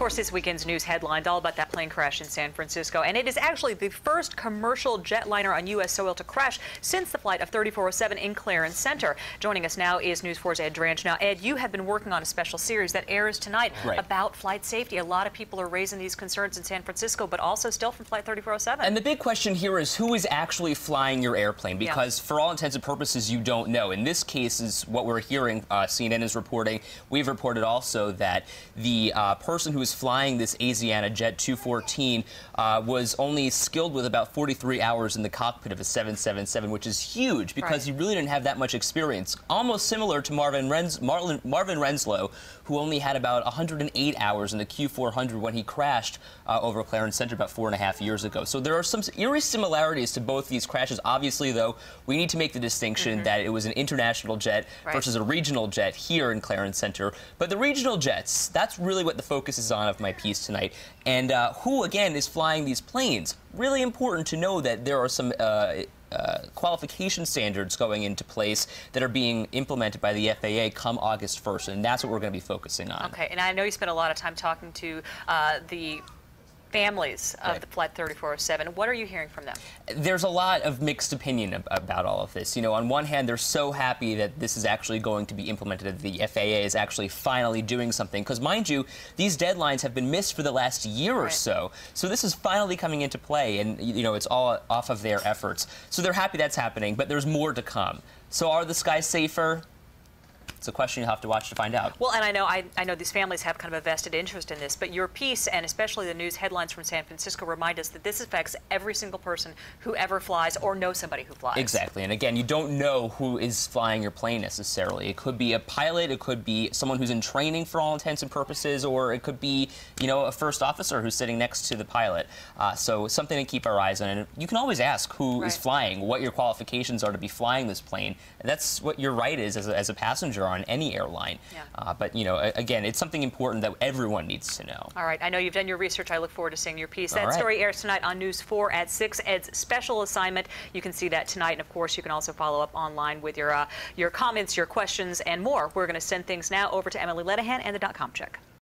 course, this weekend's news headlines all about that plane crash in San Francisco, and it is actually the first commercial jetliner on U.S. soil to crash since the flight of 3407 in Clarence Center. Joining us now is News 4's Ed Dranch. Now, Ed, you have been working on a special series that airs tonight about flight safety. A lot of people are raising these concerns in San Francisco, but also still from Flight 3407. And the big question here is who is actually flying your airplane, because for all intents and purposes, you don't know. In this case is what we're hearing. CNN is reporting. We've reported also that the person who was flying this Asiana Jet 214 was only skilled with about 43 hours in the cockpit of a 777, which is huge because he really didn't have that much experience. Almost similar to Marvin Renslow, who only had about 108 hours in the Q400 when he crashed over Clarence Center about 4.5 years ago. So there are some eerie similarities to both these crashes. Obviously, though, we need to make the distinction that it was an international jet versus a regional jet here in Clarence Center. But the regional jets, that's really what the focus is on of my piece tonight. And who, again, is flying these planes? Really important to know that there are some qualification standards going into place that are being implemented by the FAA come August 1st, and that's what we're going to be focusing on. Okay, and I know you spent a lot of time talking to the families of the Flight 3407. What are you hearing from them? There's a lot of mixed opinion about all of this. You know, on one hand, they're so happy that this is actually going to be implemented, that the FAA is actually finally doing something. Because, mind you, these deadlines have been missed for the last year or so. So this is finally coming into play, and, you know, it's all off of their efforts. So they're happy that's happening, but there's more to come. So are the skies safer? It's a question you have to watch to find out. Well, and I know these families have kind of a vested interest in this, but your piece, and especially the news headlines from San Francisco, remind us that this affects every single person who ever flies or knows somebody who flies. Exactly. And again, you don't know who is flying your plane necessarily. It could be a pilot, it could be someone who's in training for all intents and purposes, or it could be, you know, a first officer who's sitting next to the pilot. So something to keep our eyes on. And you can always ask who is flying, what your qualifications are to be flying this plane. And that's what your right is as a passenger on any airline. But, you know, again, it's something important that everyone needs to know. All right. I know you've done your research. I look forward to seeing your piece. That story airs tonight on News 4 at 6. Ed's special assignment. You can see that tonight. And, of course, you can also follow up online with your comments, your questions, and more. We're going to send things now over to Emily Lenihan and the .com check.